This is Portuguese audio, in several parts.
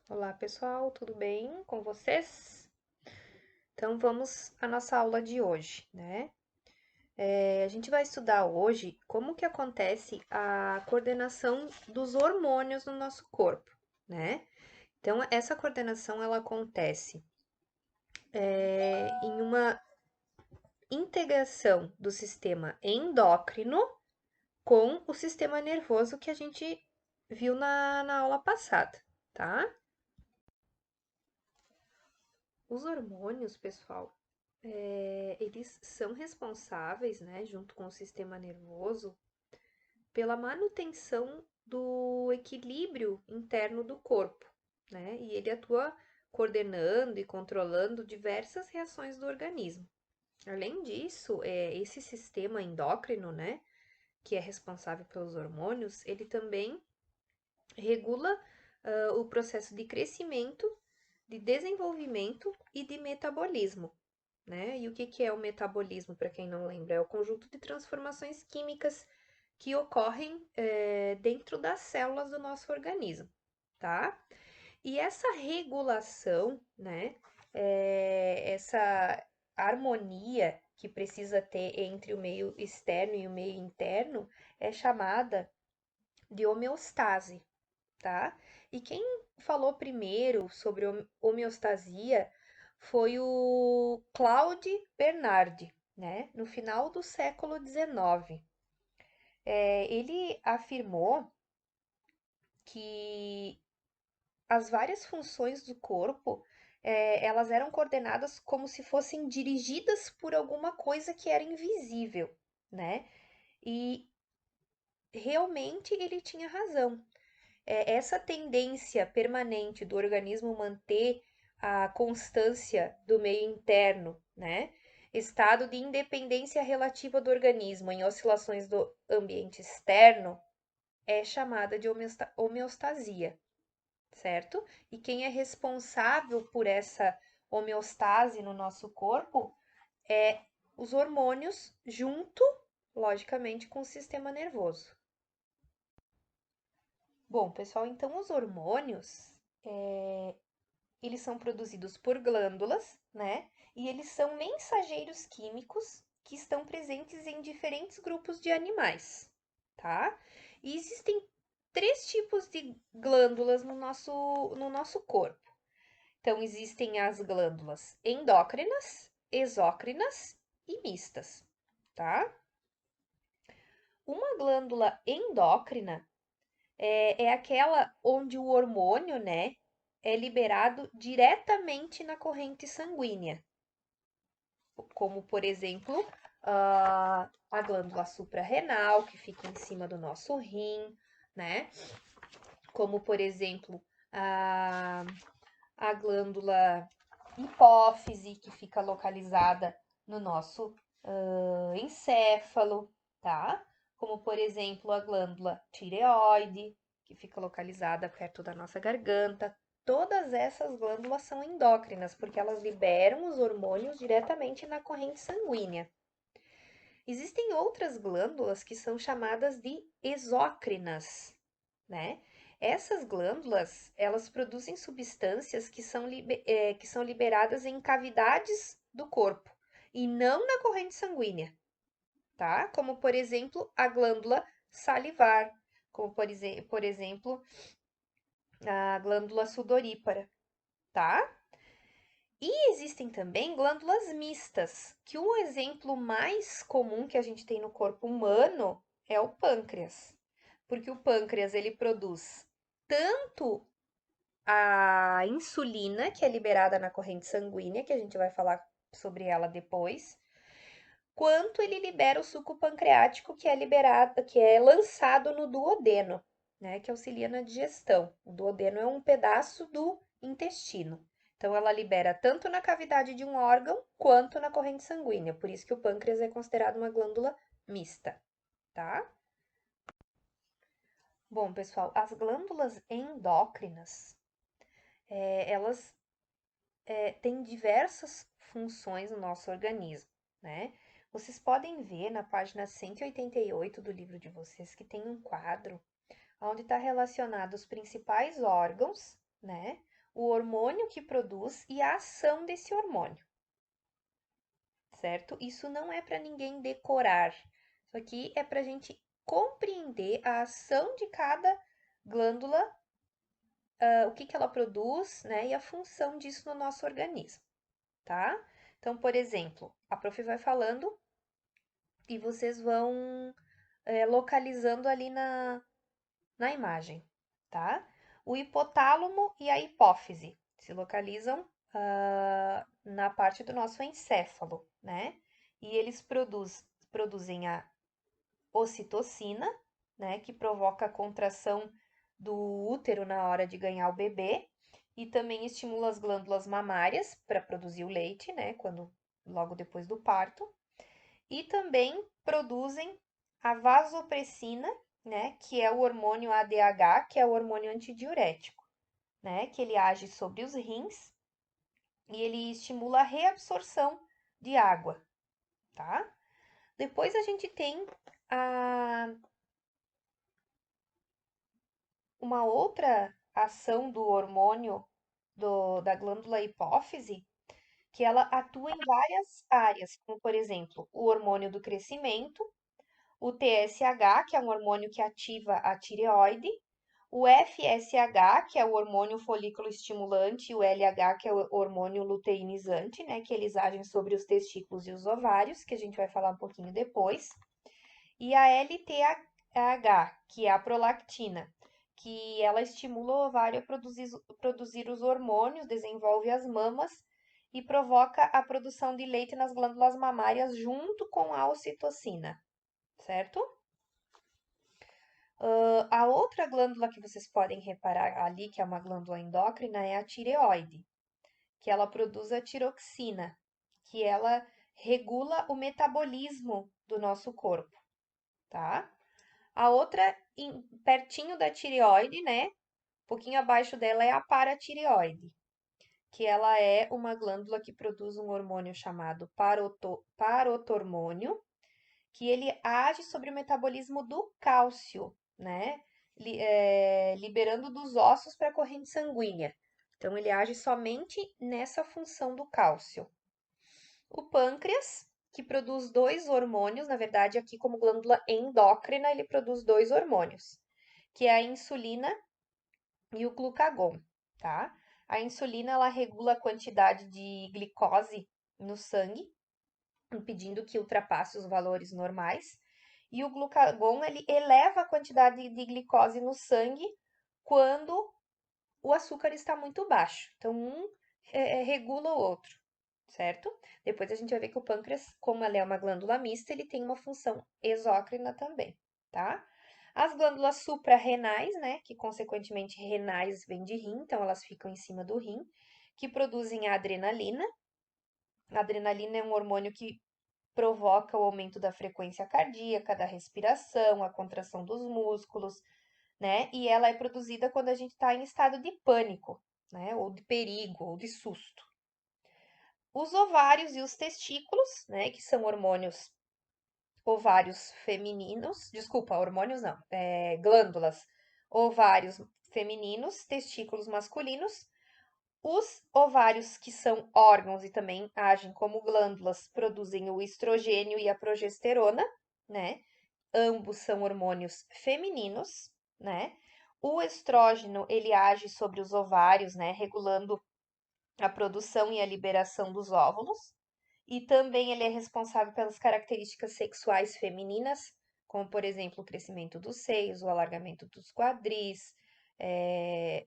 Olá, pessoal, tudo bem com vocês? Então, vamos à nossa aula de hoje, né? A gente vai estudar hoje como que acontece a coordenação dos hormônios no nosso corpo, né? Então, essa coordenação, ela acontece em uma integração do sistema endócrino com o sistema nervoso que a gente viu na aula passada, tá? Os hormônios, pessoal, eles são responsáveis, né, junto com o sistema nervoso, pela manutenção do equilíbrio interno do corpo, né? E ele atua coordenando e controlando diversas reações do organismo. Além disso, esse sistema endócrino, né, que é responsável pelos hormônios, ele também regula o processo de crescimento, de desenvolvimento e de metabolismo, né? E o que é o metabolismo, para quem não lembra? É o conjunto de transformações químicas que ocorrem dentro das células do nosso organismo, tá? E essa regulação, né? Essa harmonia que precisa ter entre o meio externo e o meio interno é chamada de homeostase, tá? E quem falou primeiro sobre homeostasia foi o Claude Bernardi, né? No final do século XIX. Ele afirmou que as várias funções do corpo elas eram coordenadas como se fossem dirigidas por alguma coisa que era invisível, né? E realmente ele tinha razão. Essa tendência permanente do organismo manter a constância do meio interno, né? Estado de independência relativa do organismo em oscilações do ambiente externo é chamada de homeostasia, certo? E quem é responsável por essa homeostase no nosso corpo é os hormônios junto, logicamente, com o sistema nervoso. Bom, pessoal, então os hormônios, eles são produzidos por glândulas, né? E eles são mensageiros químicos que estão presentes em diferentes grupos de animais, tá? E existem três tipos de glândulas no nosso corpo. Então, existem as glândulas endócrinas, exócrinas e mistas, tá? Uma glândula endócrina é aquela onde o hormônio, né, é liberado diretamente na corrente sanguínea, como, por exemplo, a glândula suprarrenal, que fica em cima do nosso rim, né? Como, por exemplo, a glândula hipófise, que fica localizada no nosso encéfalo, tá? Como, por exemplo, a glândula tireoide, que fica localizada perto da nossa garganta. Todas essas glândulas são endócrinas, porque elas liberam os hormônios diretamente na corrente sanguínea. Existem outras glândulas que são chamadas de exócrinas, né? Essas glândulas, elas produzem substâncias que são liberadas em cavidades do corpo e não na corrente sanguínea, tá? Como, por exemplo, a glândula salivar, como, por exemplo, a glândula sudorípara, tá? E existem também glândulas mistas, que o exemplo mais comum que a gente tem no corpo humano é o pâncreas, porque o pâncreas ele produz tanto a insulina, que é liberada na corrente sanguínea, que a gente vai falar sobre ela depois, quanto ele libera o suco pancreático, que é liberado, que é lançado no duodeno, né, que auxilia na digestão. O duodeno é um pedaço do intestino. Então, ela libera tanto na cavidade de um órgão quanto na corrente sanguínea. Por isso que o pâncreas é considerado uma glândula mista, tá? Bom, pessoal, as glândulas endócrinas, elas têm diversas funções no nosso organismo, né? Vocês podem ver na página 188 do livro de vocês que tem um quadro onde está relacionado os principais órgãos, né? o hormônio que produz e a ação desse hormônio, certo? Isso não é para ninguém decorar. Isso aqui é para a gente compreender a ação de cada glândula, o que que ela produz, né? E a função disso no nosso organismo, tá? Então, por exemplo, a prof vai falando e vocês vão localizando ali na imagem, tá? O hipotálamo e a hipófise se localizam na parte do nosso encéfalo, né? E eles produzem a ocitocina, né? Que provoca a contração do útero na hora de ganhar o bebê. E também estimula as glândulas mamárias para produzir o leite, né? Logo depois do parto. E também produzem a vasopressina, né, que é o hormônio ADH, que é o hormônio antidiurético, né, que ele age sobre os rins e ele estimula a reabsorção de água, tá? Depois a gente tem uma outra ação do hormônio da glândula hipófise, que ela atua em várias áreas, como por exemplo, o hormônio do crescimento, o TSH, que é um hormônio que ativa a tireoide, o FSH, que é o hormônio folículo estimulante, e o LH, que é o hormônio luteinizante, né, que eles agem sobre os testículos e os ovários, que a gente vai falar um pouquinho depois, e a LTH, que é a prolactina, que ela estimula o ovário a produzir os hormônios, desenvolve as mamas e provoca a produção de leite nas glândulas mamárias junto com a ocitocina, certo? A outra glândula que vocês podem reparar ali, que é uma glândula endócrina, é a tireoide, que ela produz a tiroxina, que ela regula o metabolismo do nosso corpo, tá? A outra, pertinho da tireoide, né? Um pouquinho abaixo dela é a paratireoide, que ela é uma glândula que produz um hormônio chamado parotormônio, que ele age sobre o metabolismo do cálcio, né? Liberando dos ossos para a corrente sanguínea. Então, ele age somente nessa função do cálcio. O pâncreas, que produz dois hormônios, na verdade, aqui como glândula endócrina, ele produz dois hormônios, que é a insulina e o glucagon, tá? A insulina, ela regula a quantidade de glicose no sangue, impedindo que ultrapasse os valores normais. E o glucagon, ele eleva a quantidade de glicose no sangue quando o açúcar está muito baixo. Então, um regula o outro, certo? Depois a gente vai ver que o pâncreas, como ele é uma glândula mista, ele tem uma função exócrina também, tá? As glândulas suprarrenais, né, que consequentemente renais vem de rim, então elas ficam em cima do rim, que produzem a adrenalina. A adrenalina é um hormônio que provoca o aumento da frequência cardíaca, da respiração, a contração dos músculos, né? E ela é produzida quando a gente está em estado de pânico, né? Ou de perigo, ou de susto. Os ovários e os testículos, né? Que são hormônios ovários femininos, desculpa, hormônios não, glândulas, ovários femininos, testículos masculinos. Os ovários, que são órgãos e também agem como glândulas, produzem o estrogênio e a progesterona, né? Ambos são hormônios femininos, né? O estrógeno, ele age sobre os ovários, né? Regulando a produção e a liberação dos óvulos. E também ele é responsável pelas características sexuais femininas, como, por exemplo, o crescimento dos seios, o alargamento dos quadris, é,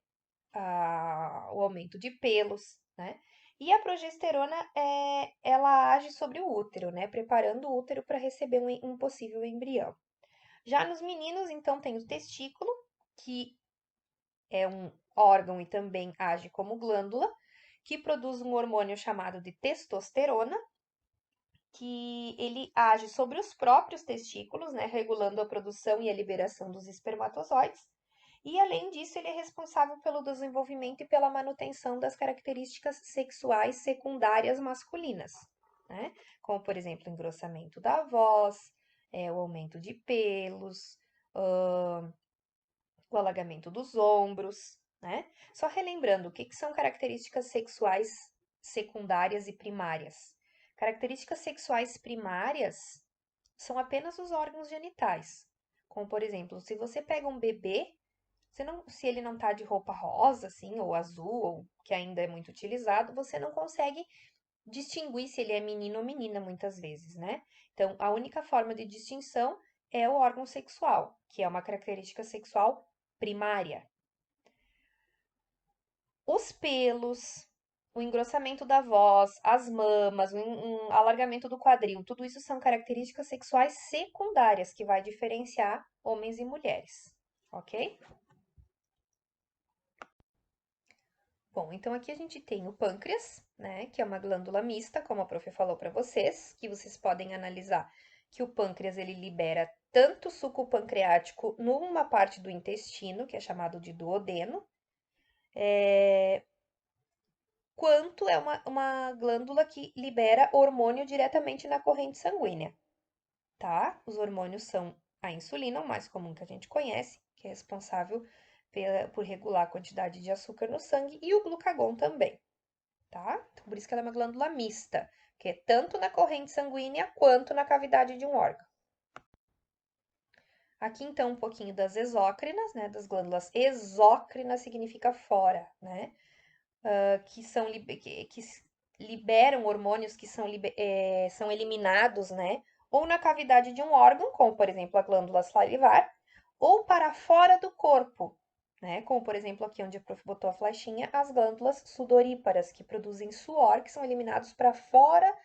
o aumento de pelos, né? E a progesterona, ela age sobre o útero, né? Preparando o útero para receber um possível embrião. Já nos meninos, então, tem o testículo, que é um órgão e também age como glândula, que produz um hormônio chamado de testosterona, que ele age sobre os próprios testículos, né, regulando a produção e a liberação dos espermatozoides. E além disso, ele é responsável pelo desenvolvimento e pela manutenção das características sexuais secundárias masculinas, né? Como, por exemplo, o engrossamento da voz, o aumento de pelos, o alargamento dos ombros, né? Só relembrando, o que são características sexuais secundárias e primárias? Características sexuais primárias são apenas os órgãos genitais. Como, por exemplo, se você pega um bebê, se ele não tá de roupa rosa, assim, ou azul, ou que ainda é muito utilizado, você não consegue distinguir se ele é menino ou menina, muitas vezes, né? Então, a única forma de distinção é o órgão sexual, que é uma característica sexual primária. Os pelos, o engrossamento da voz, as mamas, um alargamento do quadril, tudo isso são características sexuais secundárias que vai diferenciar homens e mulheres, ok? Bom, então aqui a gente tem o pâncreas, né, que é uma glândula mista, como a prof falou para vocês, que vocês podem analisar que o pâncreas ele libera tanto suco pancreático numa parte do intestino, que é chamado de duodeno, quanto é uma glândula que libera hormônio diretamente na corrente sanguínea, tá? Os hormônios são a insulina, o mais comum que a gente conhece, que é responsável por regular a quantidade de açúcar no sangue, e o glucagon também, tá? Então, por isso que ela é uma glândula mista, que é tanto na corrente sanguínea quanto na cavidade de um órgão. Aqui, então, um pouquinho das exócrinas, né? Das glândulas exócrinas significa fora, né? Que liberam hormônios que são eliminados, né? Ou na cavidade de um órgão, como por exemplo a glândula salivar, ou para fora do corpo, né? Como por exemplo aqui onde a prof botou a flechinha, as glândulas sudoríparas, que produzem suor, que são eliminados para fora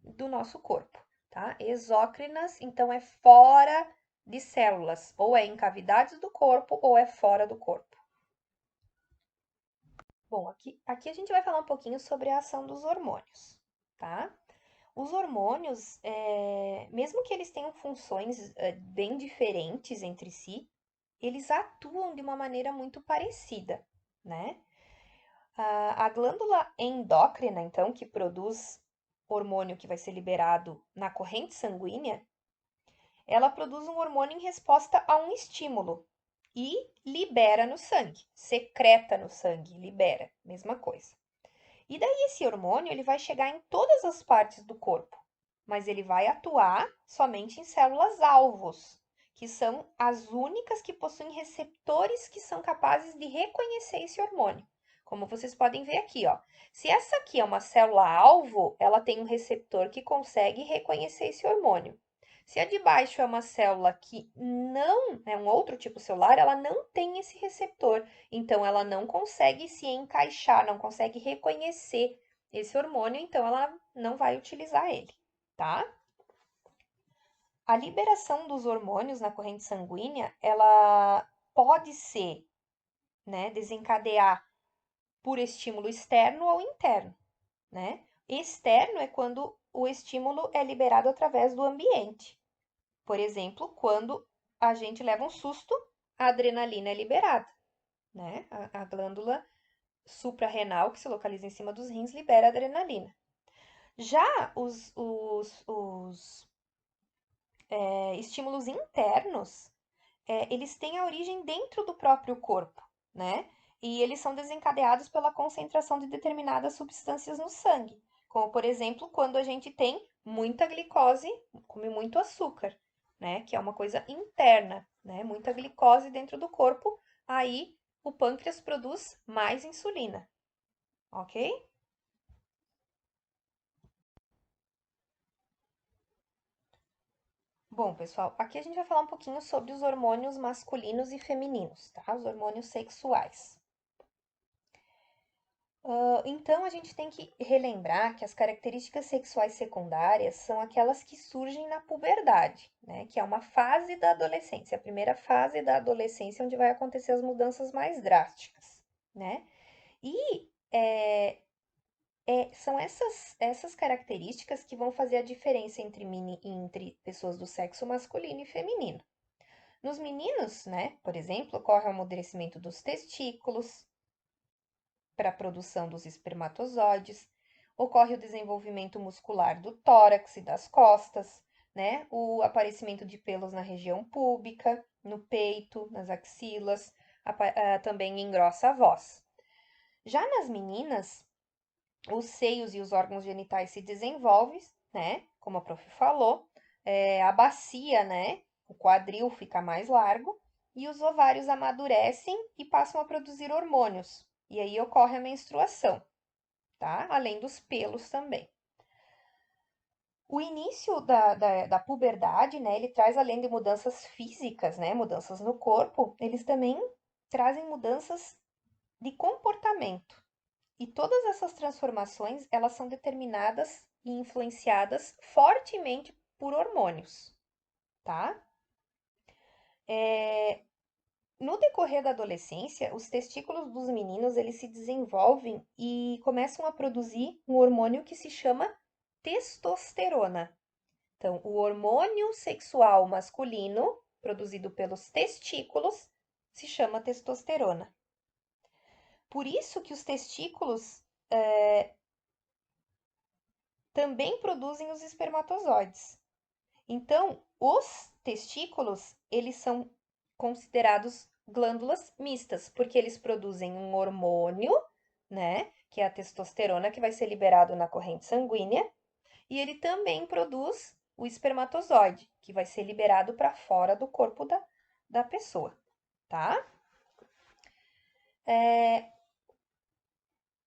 do nosso corpo, tá? Exócrinas, então é fora de células, ou é em cavidades do corpo, ou é fora do corpo. Bom, aqui a gente vai falar um pouquinho sobre a ação dos hormônios, tá? Os hormônios, mesmo que eles tenham funções bem diferentes entre si, eles atuam de uma maneira muito parecida, né? A glândula endócrina, então, que produz hormônio que vai ser liberado na corrente sanguínea, ela produz um hormônio em resposta a um estímulo e libera no sangue, secreta no sangue, libera, mesma coisa. E daí esse hormônio, ele vai chegar em todas as partes do corpo, mas ele vai atuar somente em células alvos, que são as únicas que possuem receptores que são capazes de reconhecer esse hormônio. Como vocês podem ver aqui, ó. Se essa aqui é uma célula alvo, ela tem um receptor que consegue reconhecer esse hormônio. Se a de baixo é uma célula que não é um outro tipo celular, ela não tem esse receptor. Então, ela não consegue se encaixar, não consegue reconhecer esse hormônio, então ela não vai utilizar ele, tá? A liberação dos hormônios na corrente sanguínea, ela pode ser, né, desencadear por estímulo externo ou interno, né? Externo é quando o estímulo é liberado através do ambiente. Por exemplo, quando a gente leva um susto, a adrenalina é liberada, né? A glândula suprarrenal, que se localiza em cima dos rins, libera adrenalina. Já os estímulos internos, eles têm a origem dentro do próprio corpo, né? E eles são desencadeados pela concentração de determinadas substâncias no sangue. Como, por exemplo, quando a gente tem muita glicose, come muito açúcar, né? Que é uma coisa interna, né? Muita glicose dentro do corpo, aí o pâncreas produz mais insulina, ok? Bom, pessoal, aqui a gente vai falar um pouquinho sobre os hormônios masculinos e femininos, tá? Os hormônios sexuais. Então, a gente tem que relembrar que as características sexuais secundárias são aquelas que surgem na puberdade, né? Que é uma fase da adolescência, a primeira fase da adolescência onde vai acontecer as mudanças mais drásticas, né? E são essas características que vão fazer a diferença entre pessoas do sexo masculino e feminino. Nos meninos, né, por exemplo, ocorre o amadurecimento dos testículos para a produção dos espermatozoides, ocorre o desenvolvimento muscular do tórax e das costas, né, o aparecimento de pelos na região púbica, no peito, nas axilas, também engrossa a voz. Já nas meninas, os seios e os órgãos genitais se desenvolvem, né? Como a prof falou, a bacia, né? O quadril fica mais largo e os ovários amadurecem e passam a produzir hormônios. E aí ocorre a menstruação, tá? Além dos pelos também. O início da puberdade, né? Ele traz, além de mudanças físicas, né? Mudanças no corpo, eles também trazem mudanças de comportamento. E todas essas transformações, elas são determinadas e influenciadas fortemente por hormônios, tá? No decorrer da adolescência, os testículos dos meninos, eles se desenvolvem e começam a produzir um hormônio que se chama testosterona. Então, o hormônio sexual masculino, produzido pelos testículos, se chama testosterona. Por isso que os testículos também produzem os espermatozoides. Então, os testículos, eles são considerados glândulas mistas, porque eles produzem um hormônio, né, que é a testosterona, que vai ser liberado na corrente sanguínea, e ele também produz o espermatozoide, que vai ser liberado para fora do corpo da pessoa, tá?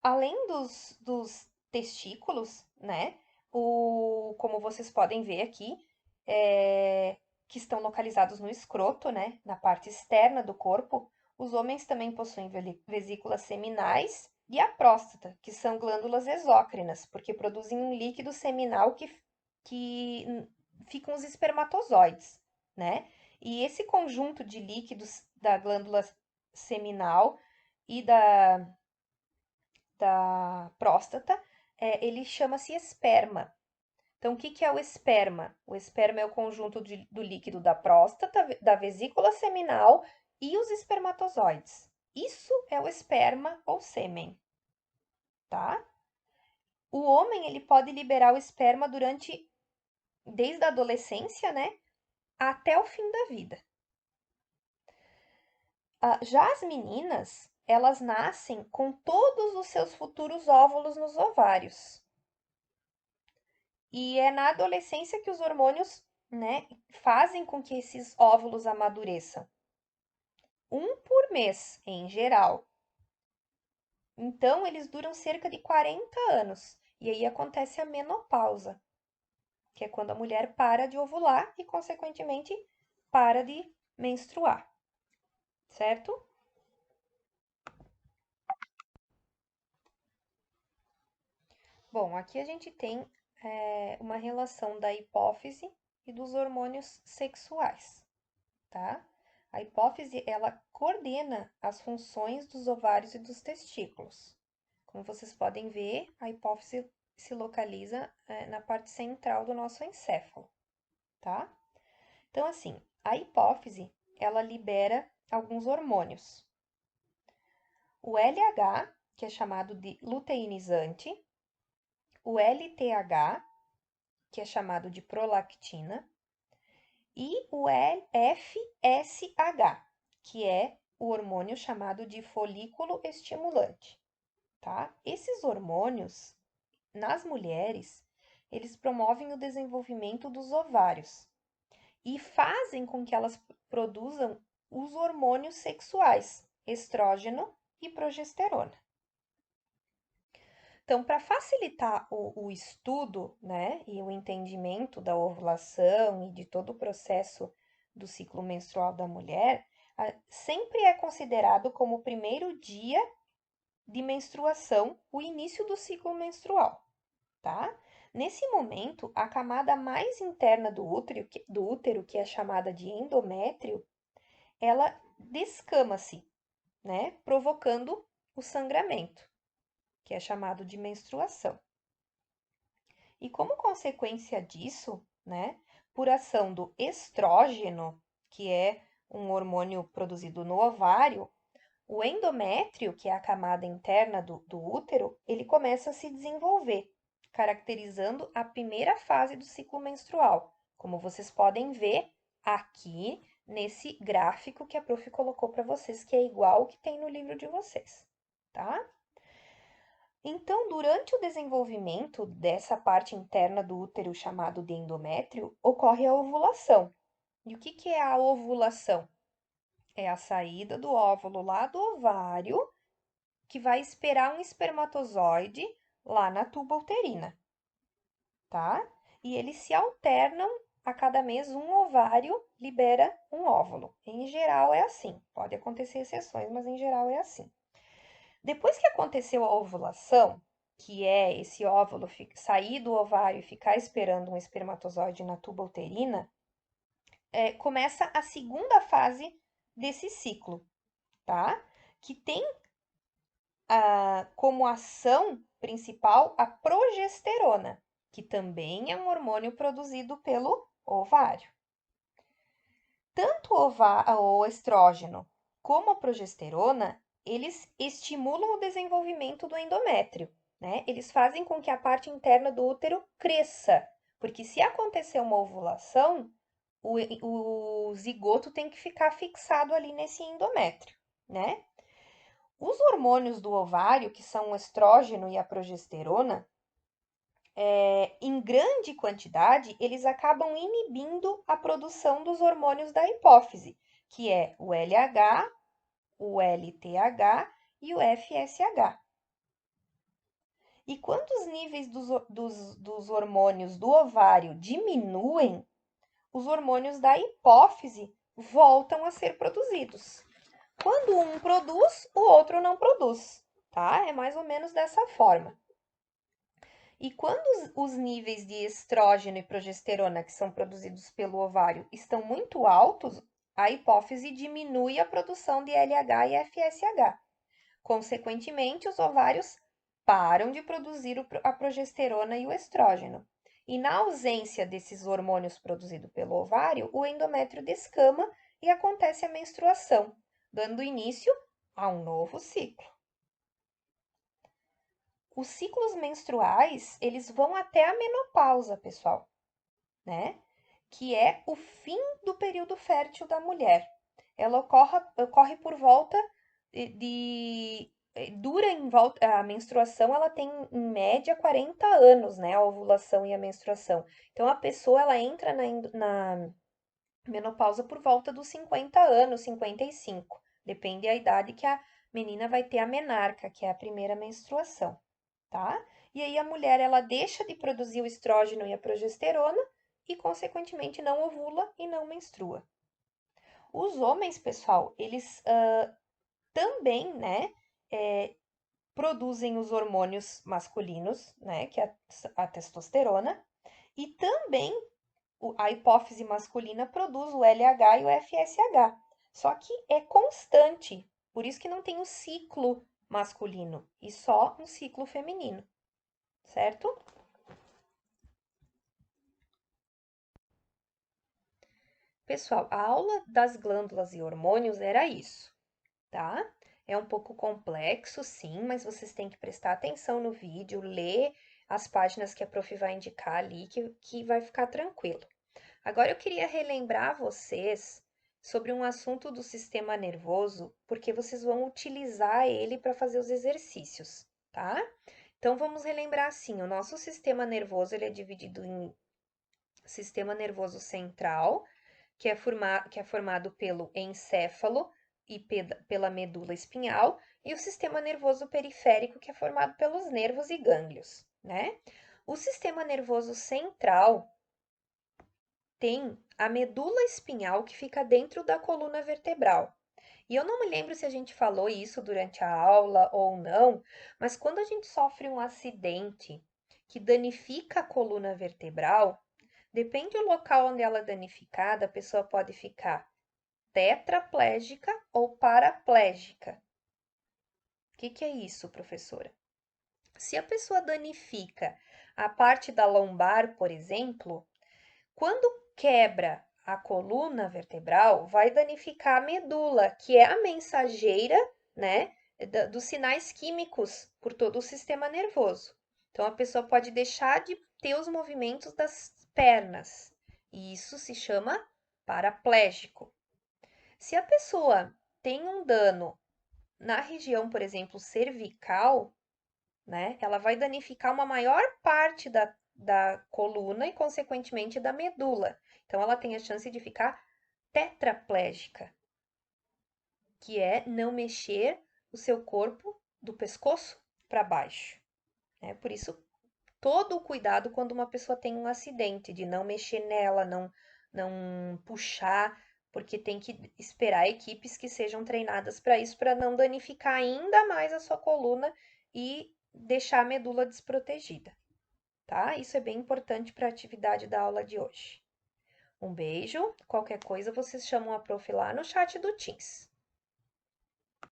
Além dos testículos, né? Como vocês podem ver aqui, que estão localizados no escroto, né? Na parte externa do corpo, os homens também possuem vesículas seminais e a próstata, que são glândulas exócrinas, porque produzem um líquido seminal que ficam os espermatozoides, né? E esse conjunto de líquidos da glândula seminal e da próstata, ele chama-se esperma. Então, o que é o esperma? O esperma é o conjunto do líquido da próstata, da vesícula seminal e os espermatozoides. Isso é o esperma ou sêmen, tá? O homem, ele pode liberar o esperma desde a adolescência, né, até o fim da vida. Já as meninas, elas nascem com todos os seus futuros óvulos nos ovários. E é na adolescência que os hormônios, né, fazem com que esses óvulos amadureçam. Um por mês, em geral. Então, eles duram cerca de 40 anos. E aí acontece a menopausa, que é quando a mulher para de ovular e, consequentemente, para de menstruar. Certo? Bom, aqui a gente tem uma relação da hipófise e dos hormônios sexuais, tá? A hipófise, ela coordena as funções dos ovários e dos testículos. Como vocês podem ver, a hipófise se localiza na parte central do nosso encéfalo, tá? Então, assim, a hipófise, ela libera alguns hormônios. O LH, que é chamado de luteinizante, o LTH, que é chamado de prolactina, e o FSH, que é o hormônio chamado de folículo estimulante, tá? Esses hormônios, nas mulheres, eles promovem o desenvolvimento dos ovários e fazem com que elas produzam os hormônios sexuais, estrógeno e progesterona. Então, para facilitar o estudo, né, e o entendimento da ovulação e de todo o processo do ciclo menstrual da mulher, sempre é considerado como o primeiro dia de menstruação o início do ciclo menstrual, tá? Nesse momento, a camada mais interna do útero, que é chamada de endométrio, ela descama-se, né, provocando o sangramento, que é chamado de menstruação. E como consequência disso, né, por ação do estrógeno, que é um hormônio produzido no ovário, o endométrio, que é a camada interna do útero, ele começa a se desenvolver, caracterizando a primeira fase do ciclo menstrual. Como vocês podem ver aqui nesse gráfico que a prof colocou para vocês, que é igual ao que tem no livro de vocês, tá? Então, durante o desenvolvimento dessa parte interna do útero chamado de endométrio, ocorre a ovulação. E o que é a ovulação? É a saída do óvulo lá do ovário, que vai esperar um espermatozoide lá na tuba uterina, tá? E eles se alternam a cada mês, um ovário libera um óvulo. Em geral é assim, pode acontecer exceções, mas em geral é assim. Depois que aconteceu a ovulação, que é esse óvulo sair do ovário e ficar esperando um espermatozoide na tuba uterina, começa a segunda fase desse ciclo, tá? Que tem como ação principal a progesterona, que também é um hormônio produzido pelo ovário. Tanto o estrógeno como a progesterona, eles estimulam o desenvolvimento do endométrio, né? Eles fazem com que a parte interna do útero cresça, porque se acontecer uma ovulação, o zigoto tem que ficar fixado ali nesse endométrio, né? Os hormônios do ovário, que são o estrógeno e a progesterona, em grande quantidade, eles acabam inibindo a produção dos hormônios da hipófise, que é o LH, o LTH e o FSH. E quando os níveis dos hormônios do ovário diminuem, os hormônios da hipófise voltam a ser produzidos. Quando um produz, o outro não produz, tá? É mais ou menos dessa forma. E quando os níveis de estrógeno e progesterona que são produzidos pelo ovário estão muito altos, a hipófise diminui a produção de LH e FSH. Consequentemente, os ovários param de produzir a progesterona e o estrógeno. E na ausência desses hormônios produzidos pelo ovário, o endométrio descama e acontece a menstruação, dando início a um novo ciclo. Os ciclos menstruais, eles vão até a menopausa, pessoal, né? Que é o fim do período fértil da mulher. Ela ocorre por volta dura em volta, a menstruação, ela tem em média 40 anos, né? A ovulação e a menstruação. Então, a pessoa, ela entra na menopausa por volta dos 50 anos, 55. Depende da idade que a menina vai ter a menarca, que é a primeira menstruação, tá? E aí a mulher, ela deixa de produzir o estrógeno e a progesterona e, consequentemente, não ovula e não menstrua. Os homens, pessoal, eles também, né, produzem os hormônios masculinos, né, que é a testosterona, e também a hipófise masculina produz o LH e o FSH. Só que é constante, por isso que não tem o ciclo masculino e só um ciclo feminino, certo? Pessoal, a aula das glândulas e hormônios era isso, tá? É um pouco complexo, sim, mas vocês têm que prestar atenção no vídeo, ler as páginas que a prof vai indicar ali, que vai ficar tranquilo. Agora eu queria relembrar vocês sobre um assunto do sistema nervoso, porque vocês vão utilizar ele para fazer os exercícios, tá? Então vamos relembrar assim, o nosso sistema nervoso ele é dividido em sistema nervoso central, que é formado pelo encéfalo e pela medula espinhal, e o sistema nervoso periférico, que é formado pelos nervos e gânglios, né? O sistema nervoso central tem a medula espinhal que fica dentro da coluna vertebral. E eu não me lembro se a gente falou isso durante a aula ou não, mas quando a gente sofre um acidente que danifica a coluna vertebral, depende do local onde ela é danificada, a pessoa pode ficar tetraplégica ou paraplégica. O que é isso, professora? Se a pessoa danifica a parte da lombar, por exemplo, quando quebra a coluna vertebral, vai danificar a medula, que é a mensageira, né, dos sinais químicos por todo o sistema nervoso. Então, a pessoa pode deixar de ter os movimentos das pernas, e isso se chama paraplégico, Se a pessoa tem um dano na região, por exemplo, cervical, né, ela vai danificar uma maior parte da coluna e, consequentemente, da medula. Então, ela tem a chance de ficar tetraplégica, que é não mexer o seu corpo do pescoço para baixo. Né? Por isso, todo o cuidado quando uma pessoa tem um acidente, de não mexer nela, não puxar, porque tem que esperar equipes que sejam treinadas para isso, para não danificar ainda mais a sua coluna e deixar a medula desprotegida, tá? Isso é bem importante para a atividade da aula de hoje. Um beijo, qualquer coisa vocês chamam a prof lá no chat do Teams.